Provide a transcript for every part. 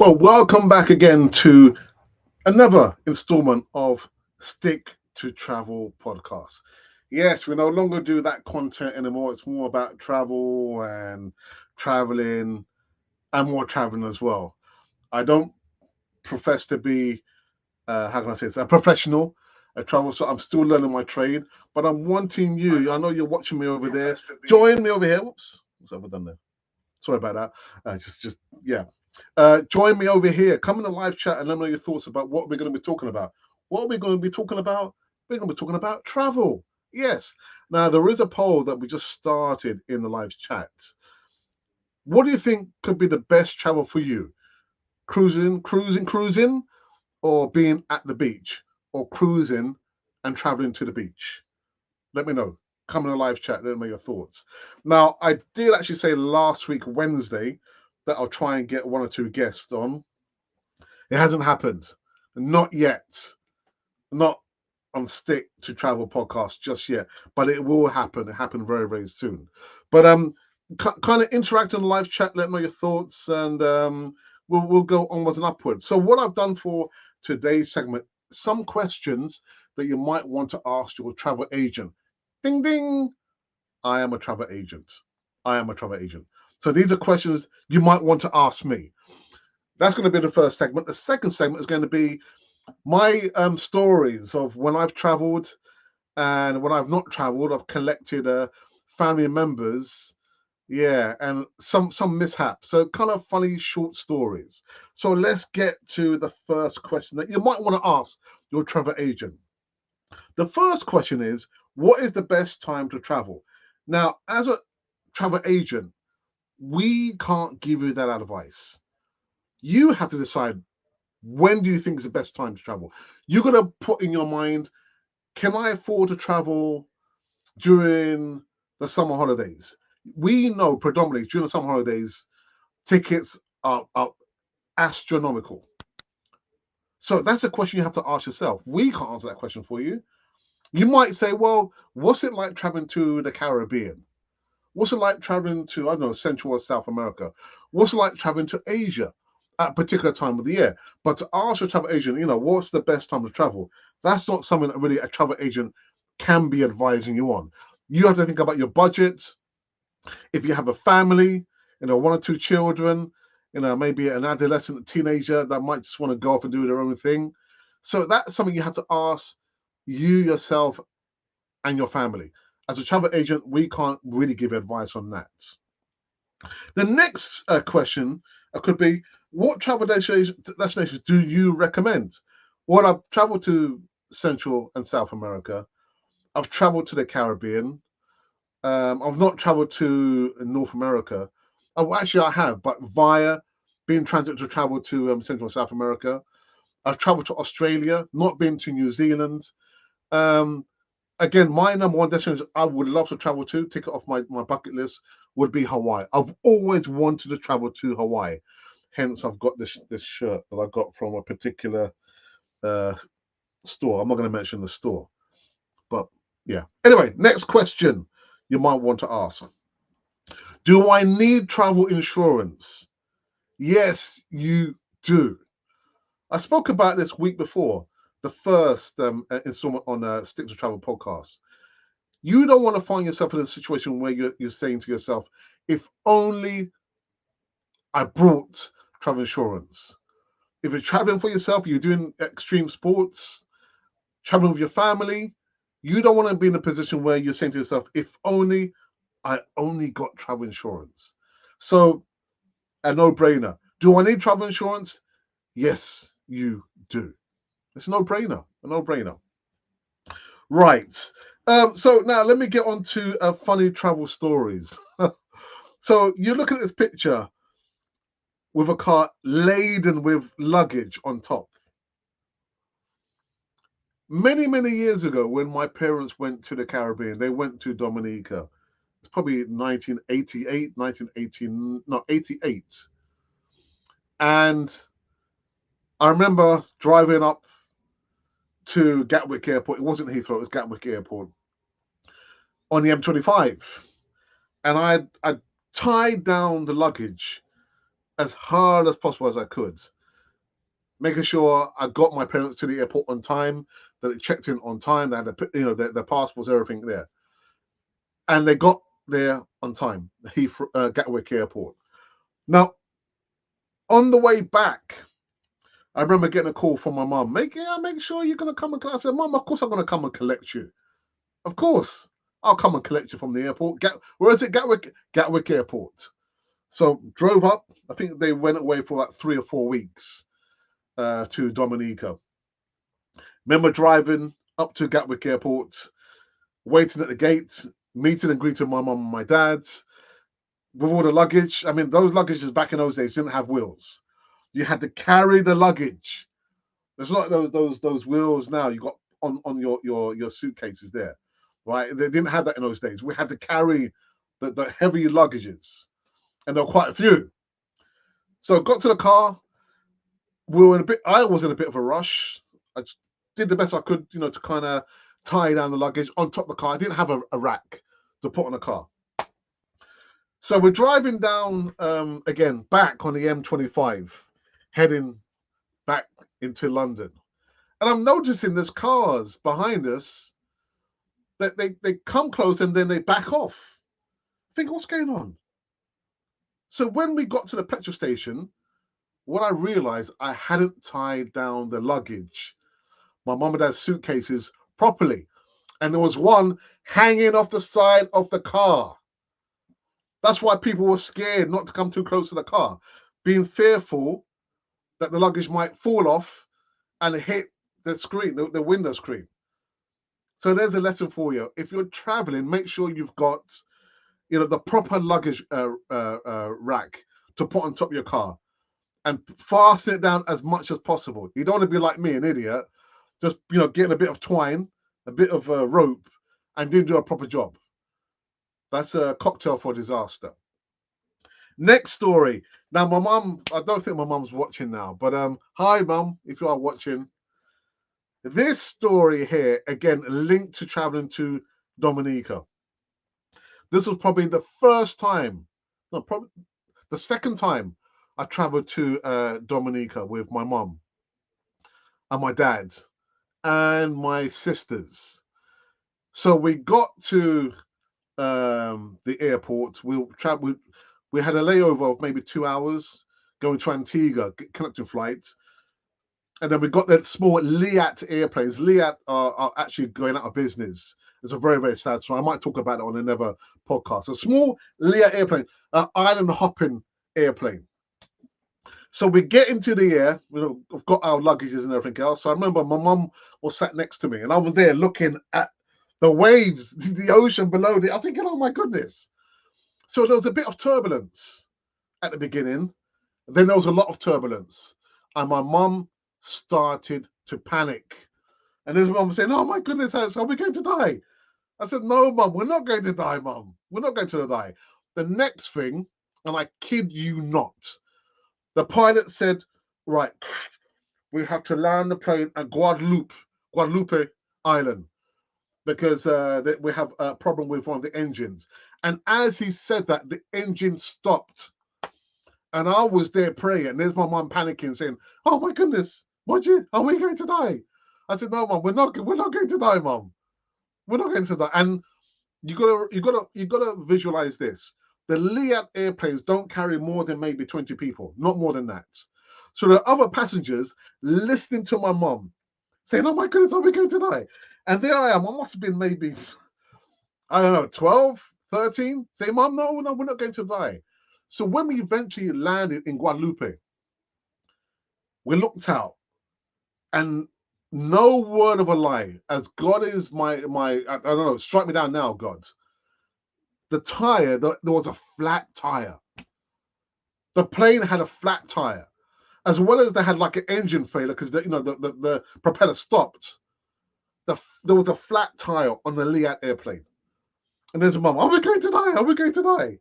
Well, welcome back again to another installment of Stick to Travel podcast. Yes, we no longer do that content anymore. It's more about travel and traveling and more traveling as well. I don't profess to be, how can I say this, a professional at travel, so I'm still learning my trade, but I'm wanting you, I know you're watching me over there, join me over here. Whoops, what's over done there? Sorry about that. Yeah. Join me over here. Come in the live chat and let me know your thoughts about what we're going to be talking about. What are we going to be talking about? We're going to be talking about travel. Yes. Now, there is a poll that we just started in the live chat. What do you think could be the best travel for you? Cruising, or being at the beach, or cruising and traveling to the beach? Let me know. Come in the live chat. Let me know your thoughts. Now, I did actually say last week, Wednesday, that I'll try and get one or two guests on. It hasn't happened. Not yet. Not on Stick to Travel podcast just yet. But it will happen. It happened very, very soon. But kind of interact in the live chat. Let me know your thoughts, and we'll go onwards and upwards. So what I've done for today's segment, some questions that you might want to ask your travel agent. Ding, ding. I am a travel agent. I am a travel agent. So these are questions you might want to ask me. That's going to be the first segment. The second segment is going to be my stories of when I've traveled and when I've not traveled. I've collected family members, yeah, and some mishaps. So kind of funny short stories. So let's get to the first question that you might want to ask your travel agent. The first question is, what is the best time to travel? Now, as a travel agent, we can't give you that advice. You have to decide, when do you think is the best time to travel? You're going to put in your mind, can I afford to travel during the summer holidays? We know predominantly during the summer holidays, tickets are astronomical. So that's a question you have to ask yourself. We can't answer that question for you. You might say, well, what's it like traveling to the Caribbean? What's it like traveling to, I don't know, Central or South America? What's it like traveling to Asia at a particular time of the year? But to ask your travel agent, what's the best time to travel? That's not something that really a travel agent can be advising you on. You have to think about your budget. If you have a family, one or two children, maybe an adolescent, teenager that might just want to go off and do their own thing. So that's something you have to ask you, yourself, and your family. As a travel agent, we can't really give advice on that. The next question could be, what travel destinations do you recommend? Well, I've traveled to Central and South America. I've traveled to the Caribbean. I've not traveled to North America. Oh, actually, I have, but via being transit to travel to Central and South America. I've traveled to Australia, not been to New Zealand. Again, my number one destination I would love to travel to, tick it off my bucket list, would be Hawaii. I've always wanted to travel to Hawaii. Hence, I've got this shirt that I got from a particular store. I'm not going to mention the store. But yeah. Anyway, next question you might want to ask. Do I need travel insurance? Yes, you do. I spoke about this week before, the first installment on Stick to Travel podcast. You don't want to find yourself in a situation where you're saying to yourself, if only I brought travel insurance. If you're traveling for yourself, you're doing extreme sports, traveling with your family, you don't want to be in a position where you're saying to yourself, if only I only got travel insurance. So, a no-brainer. Do I need travel insurance? Yes, you do. It's a no-brainer. A no-brainer. Right. So now let me get on to funny travel stories. So you're looking at this picture with a car laden with luggage on top. Many, many years ago, when my parents went to the Caribbean, they went to Dominica. It's probably 88. And I remember driving up to Gatwick Airport. It wasn't Heathrow, it was Gatwick Airport on the M25. And I tied down the luggage as hard as possible as I could, making sure I got my parents to the airport on time, that they checked in on time, they had their passports, everything there, and they got there on time. Gatwick Airport. Now, on the way back, I remember getting a call from my mum. Make sure you're gonna come and collect. I said, Mum, of course I'm gonna come and collect you. Of course, I'll come and collect you from the airport. Where is it? Gatwick Airport. So drove up. I think they went away for like 3 or 4 weeks to Dominica. Remember driving up to Gatwick Airport, waiting at the gate, meeting and greeting my mum and my dad with all the luggage. I mean, those luggages back in those days didn't have wheels. You had to carry the luggage. There's not those wheels now you got on your suitcases there, right? They didn't have that in those days. We had to carry the heavy luggages, and there were quite a few. So got to the car. I was in a bit of a rush. I just did the best I could, to kind of tie down the luggage on top of the car. I didn't have a rack to put on the car. So we're driving down again back on the M25, heading back into London. And I'm noticing there's cars behind us that they come close and then they back off. I think, what's going on? So when we got to the petrol station, what I realized, I hadn't tied down the luggage, my mum and dad's suitcases, properly. And there was one hanging off the side of the car. That's why people were scared not to come too close to the car, being fearful that the luggage might fall off and hit the screen, the window screen. So there's a lesson for you. If you're traveling, make sure you've got, the proper luggage rack to put on top of your car, and fasten it down as much as possible. You don't want to be like me, an idiot, just getting a bit of twine, a bit of rope, and didn't do a proper job. That's a cocktail for disaster. Next story. Now, my mum, I don't think my mum's watching now, but hi, mum, if you are watching. This story here, again, linked to traveling to Dominica. This was probably the second time I traveled to Dominica with my mum and my dad and my sisters. So we got to the airport. We had a layover of maybe 2 hours going to Antigua, connecting flights. And then we got the small Liat airplanes. Liat are actually going out of business. It's a very, very sad story. I might talk about it on another podcast. A small Liat airplane, island hopping airplane. So we get into the air. We've got our luggages and everything else. So I remember my mum was sat next to me, and I was there looking at the waves, the ocean below. I'm thinking, oh my goodness. So there was a bit of turbulence at the beginning. Then there was a lot of turbulence, and my mum started to panic. And this mum was saying, oh my goodness, are we going to die? I said, no, mum, we're not going to die, mum. We're not going to die. The next thing, and I kid you not, the pilot said, right, we have to land the plane at Guadalupe Island, because we have a problem with one of the engines. And as he said that, the engine stopped. And I was there praying. There's my mum panicking, saying, oh my goodness, are we going to die? I said, no, mum, we're not going to die, mum. We're not going to die. And you gotta visualize this. The Liat airplanes don't carry more than maybe 20 people, not more than that. So the other passengers listening to my mum saying, oh my goodness, are we going to die? And there I am. I must have been maybe, I don't know, 12, 13, saying, mum, no, we're not going to die. So when we eventually landed in Guadalupe, we looked out, and no word of a lie, as God is my I don't know, strike me down now, God. The tire, there was a flat tire. The plane had a flat tire, as well as they had like an engine failure because the propeller stopped. There was a flat tire on the Liat airplane. And there's a mum, are we going to die? Are we going to die?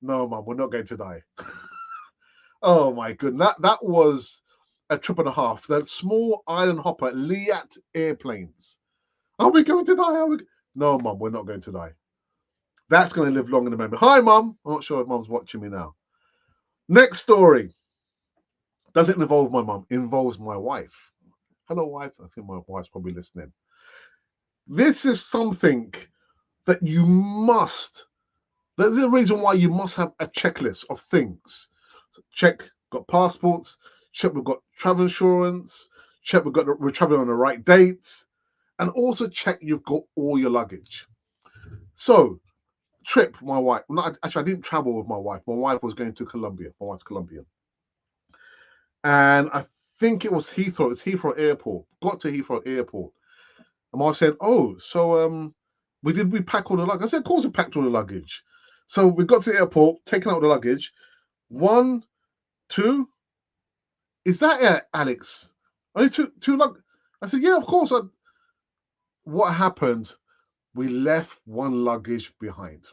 No, mum, we're not going to die. Oh my goodness, that was a trip and a half. The small island hopper Liat airplanes. Are we going to die? No, mum, we're not going to die. That's going to live long in the memory. Hi, mum. I'm not sure if mum's watching me now. Next story doesn't involve my mum, involves my wife. Hello, wife. I think my wife's probably listening. This is something that you must, there's a reason why you must have a checklist of things. Check, got passports, check we've got travel insurance, check we're traveling on the right dates, and also check you've got all your luggage. So, trip, my wife, not, actually, I didn't travel with my wife. My wife was going to Colombia. My wife's Colombian. And I think it was Heathrow. It was Heathrow Airport. Got to Heathrow Airport. And my wife said, oh, so we pack all the luggage? I said, of course we packed all the luggage. So we got to the airport, taking out the luggage. 1, 2, is that it, Alex? Only two luggage? I said, yeah, of course. What happened? We left one luggage behind.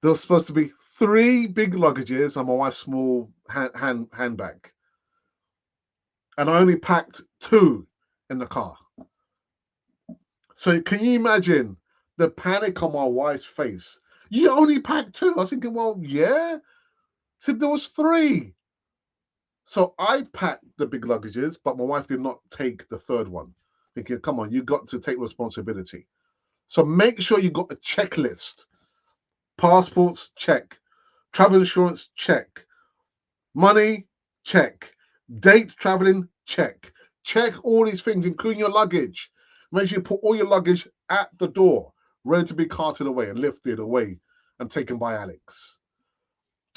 There was supposed to be 3 big luggages and my wife's small handbag. And I only packed 2 in the car. So can you imagine the panic on my wife's face? You only packed 2. I was thinking, well, yeah. So there was 3. So I packed the big luggages, but my wife did not take the 3rd one. Thinking, come on, you got to take responsibility. So make sure you got a checklist. Passports, check. Travel insurance, check. Money, check. Date traveling, check. Check all these things, including your luggage. Make sure you put all your luggage at the door, ready to be carted away and lifted away and taken by Alex.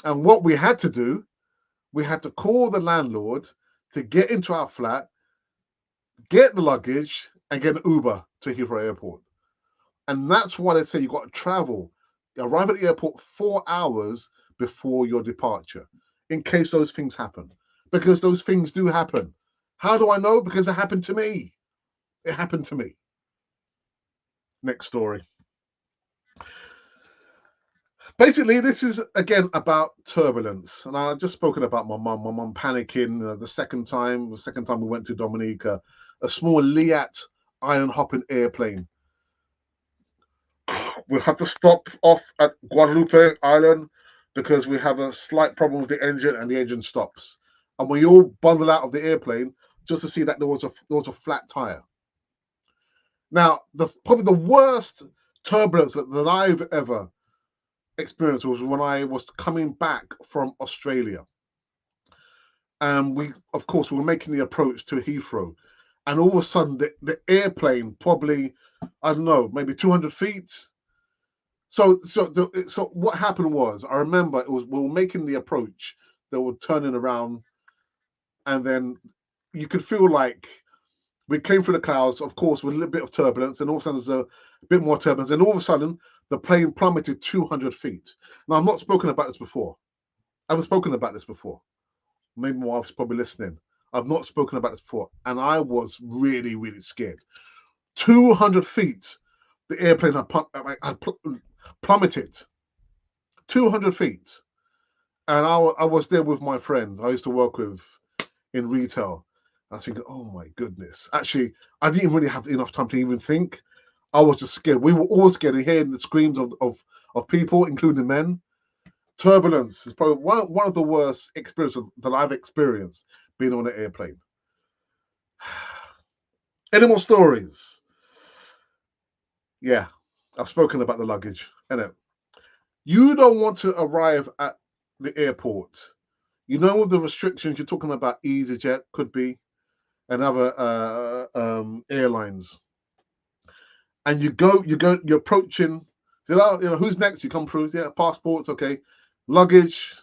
And what we had to do, we had to call the landlord to get into our flat, get the luggage, and get an Uber to Heathrow Airport. And that's why they say you've got to travel, arrive at the airport 4 hours before your departure, in case those things happen. Because those things do happen. How do I know? Because it happened to me. It happened to me. Next story. Basically, this is again about turbulence, and I've just spoken about my mum panicking the second time we went to Dominica, a small Liat iron hopping airplane. We had to stop off at Guadalupe Island because we have a slight problem with the engine, and the engine stops, and we all bundled out of the airplane just to see that there was a flat tire. Now, probably the worst turbulence that I've ever experience was when I was coming back from Australia. And we were making the approach to Heathrow. And all of a sudden, the airplane probably, I don't know, maybe 200 feet. So what happened was, I remember we were making the approach, they were turning around, and then you could feel like we came through the clouds, of course, with a little bit of turbulence, and all of a sudden there's a bit more turbulence, and all of a sudden the plane plummeted 200 feet. Now, I've not spoken about this before. I haven't spoken about this before. Maybe my wife's probably listening. I've not spoken about this before, and I was really, really scared. 200 feet, the airplane had plummeted. 200 feet. And I was there with my friend I used to work with in retail. I was thinking, oh my goodness. Actually, I didn't really have enough time to even think. I was just scared. We were all scared of hearing the screams of people, including men. Turbulence is probably one of the worst experiences that I've experienced being on an airplane. Any more stories? Yeah, I've spoken about the luggage, innit? You don't want to arrive at the airport. You know, with the restrictions, you're talking about EasyJet, could be, and other airlines. And you're approaching. Who's next? You come through. Yeah, passports, okay, luggage,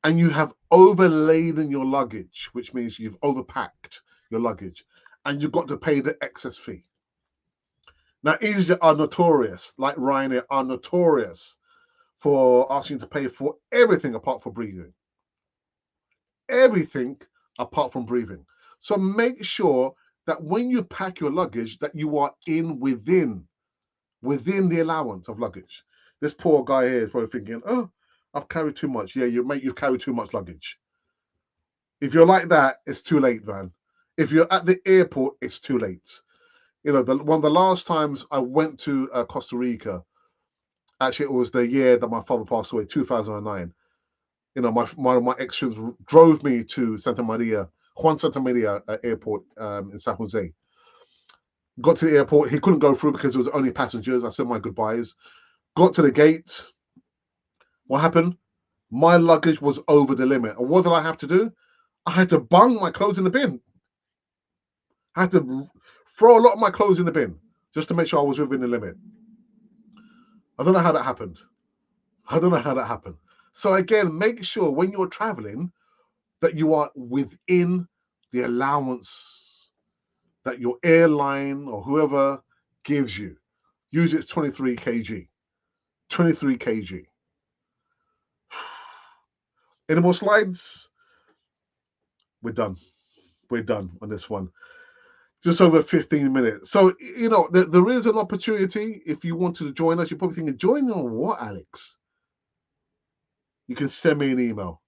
and you have overladen your luggage, which means you've overpacked your luggage, and you've got to pay the excess fee. Now, EasyJet are notorious, like Ryanair, are notorious for asking you to pay for everything apart from breathing. Everything apart from breathing. So make sure that when you pack your luggage, that you are within the allowance of luggage. This poor guy here is probably thinking, oh, I've carried too much. Yeah, you've carried too much luggage. If you're like that, it's too late, man. If you're at the airport, it's too late. One of the last times I went to Costa Rica, Actually, it was the year that my father passed away, 2009. You know, my ex-students drove me to Juan Santa Maria airport in San Jose. Got to the airport. He couldn't go through because it was only passengers. I said my goodbyes. Got to the gate. What happened? My luggage was over the limit. And what did I have to do? I had to bung my clothes in the bin. I had to throw a lot of my clothes in the bin just to make sure I was within the limit. I don't know how that happened. So again, make sure when you're traveling that you are within the allowance that your airline or whoever gives you. Use it's 23 kg. 23 kg. Any more slides? We're done on this one. Just over 15 minutes. So, you know, there is an opportunity. If you wanted to join us, you're probably thinking, join on what, Alex? You can send me an email.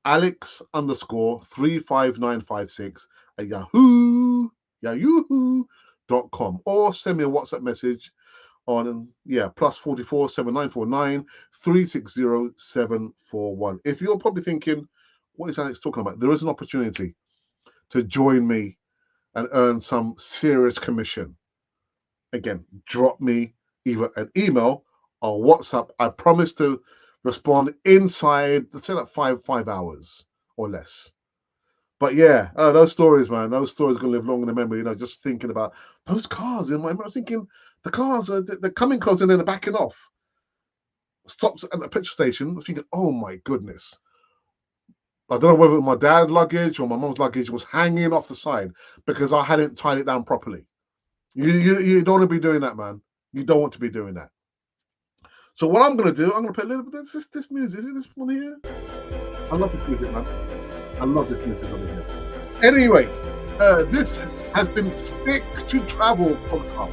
Alex_35956 at yahoo.com, or send me a WhatsApp message on +44 7949 360 741. If you're probably thinking, what is Alex talking about? There is an opportunity to join me and earn some serious commission. Again, drop me either an email or WhatsApp. I promise to respond inside, let's say, like five hours or less. But yeah, those stories, man, those stories are gonna live long in the memory. You know, just thinking about those cars in my mind. I was thinking the cars are they're coming close and then they're backing off. Stops at the petrol station. I was thinking, oh my goodness. I don't know whether my dad's luggage or my mom's luggage was hanging off the side because I hadn't tied it down properly. You don't want to be doing that, man. You don't want to be doing that. So what I'm going to do, I'm going to play a little bit of this music. Is it this one here? I love this music, man. I love this music over here. Anyway, this has been Stick to Travel podcast.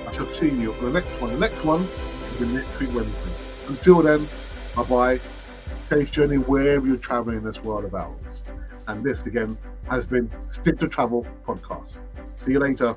I shall see you for the next one. The next one will be next week Wednesday. Until then, bye-bye. Safe journey wherever you're traveling in this world of ours. And this, again, has been Stick to Travel podcast. See you later.